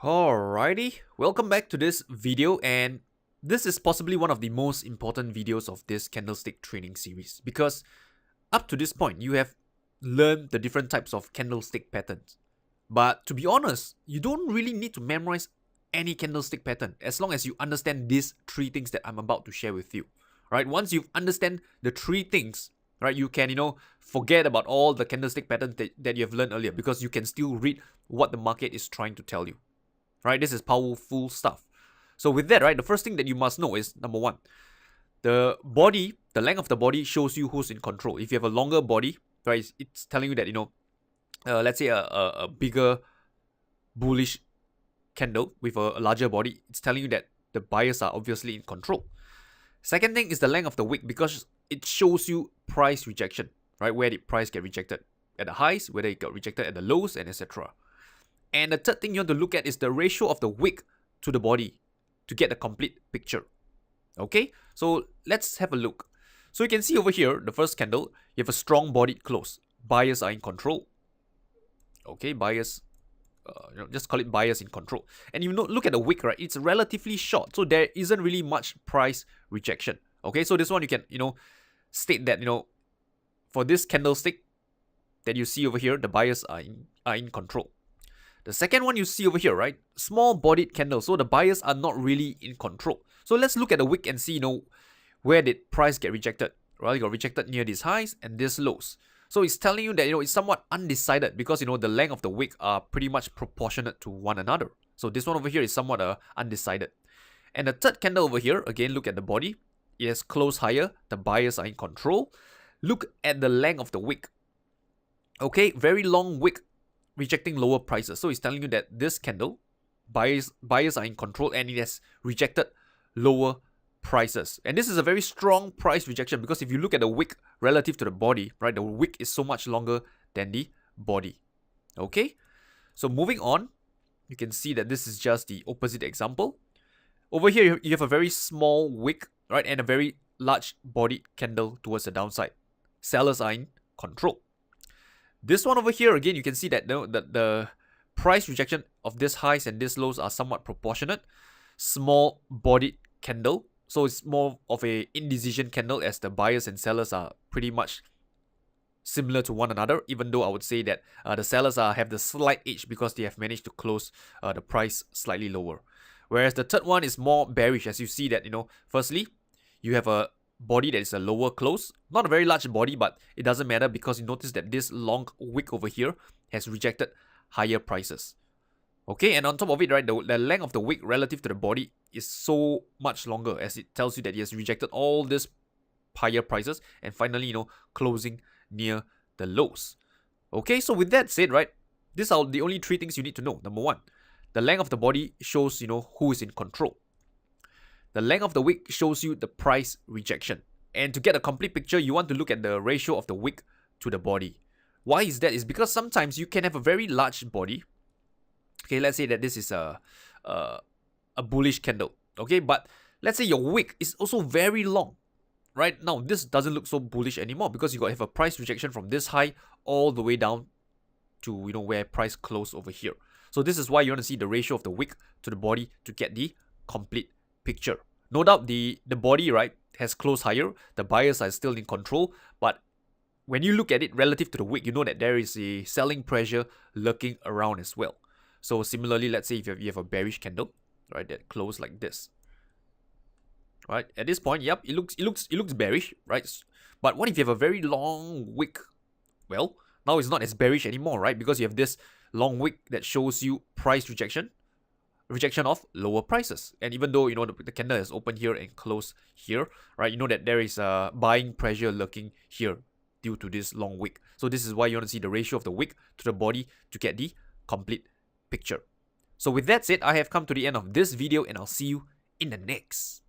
Alrighty, welcome back to this video, and this is possibly one of the most important videos of this candlestick training series because up to this point you have learned the different types of candlestick patterns. But to be honest, you don't really need to memorize any candlestick pattern as long as you understand these three things that I'm about to share with you. Right? Once you understand the three things, right, you can forget about all the candlestick patterns that you have learned earlier because you can still read what the market is trying to tell you. Right, this is powerful stuff. So with that, right, the first thing that you must know is number one, the length of the body shows you who's in control. If you have a longer body, right, it's telling you that let's say a bigger bullish candle with a larger body, it's telling you that the buyers are obviously in control. Second thing is the length of the wick because it shows you price rejection, right? Where did price get rejected? At the highs, whether it got rejected at the lows, and etc. And the third thing you want to look at is the ratio of the wick to the body to get the complete picture. Okay, so let's have a look. So you can see over here, the first candle, you have a strong bodied close. Buyers are in control. Okay, buyers, just call it buyers in control. And look at the wick, right? It's relatively short, so there isn't really much price rejection. Okay, so this one you can, state that, for this candlestick that you see over here, the buyers are in control. The second one you see over here, right? Small bodied candle. So the buyers are not really in control. So let's look at the wick and see, where did price get rejected? Well, it got rejected near these highs and these lows. So it's telling you that, it's somewhat undecided because, the length of the wick are pretty much proportionate to one another. So this one over here is somewhat undecided. And the third candle over here, again, look at the body. It has closed higher. The buyers are in control. Look at the length of the wick. Okay, very long wick, rejecting lower prices. So it's telling you that this candle, buyers are in control and it has rejected lower prices. And this is a very strong price rejection because if you look at the wick relative to the body, right, the wick is so much longer than the body. Okay, so moving on, you can see that this is just the opposite example. Over here, you have a very small wick, right, and a very large body candle towards the downside. Sellers are in control. This one over here, again, you can see that the price rejection of this highs and this lows are somewhat proportionate. Small bodied candle. So it's more of a indecision candle as the buyers and sellers are pretty much similar to one another, even though I would say that the sellers have the slight edge because they have managed to close the price slightly lower. Whereas the third one is more bearish, as you see that, firstly, you have a body that is a lower close, not a very large body, but it doesn't matter because you notice that this long wick over here has rejected higher prices. Okay, and on top of it, right, the length of the wick relative to the body is so much longer as it tells you that it has rejected all these higher prices and finally, closing near the lows. Okay, so with that said, right, these are the only three things you need to know. Number one, the length of the body shows, who is in control. The length of the wick shows you the price rejection. And to get a complete picture, you want to look at the ratio of the wick to the body. Why is that? Is because sometimes you can have a very large body. Okay, let's say that this is a bullish candle. Okay, but let's say your wick is also very long. Right now, this doesn't look so bullish anymore because you got to have a price rejection from this high all the way down to where price closed over here. So this is why you want to see the ratio of the wick to the body to get the complete picture. No doubt the body, right, has closed higher. The buyers are still in control, but when you look at it relative to the wick, you know that there is a selling pressure lurking around as well. So similarly, let's say if you have a bearish candle, right, that closed like this, right, at this point, yep, it looks bearish, right? But what if you have a very long wick? Well, now it's not as bearish anymore, right? Because you have this long wick that shows you price rejection of lower prices. And even though the candle has opened here and closed here, right, you know that there is a buying pressure lurking here due to this long wick. So this is why you want to see the ratio of the wick to the body to get the complete picture. So with that said, I have come to the end of this video and I'll see you in the next.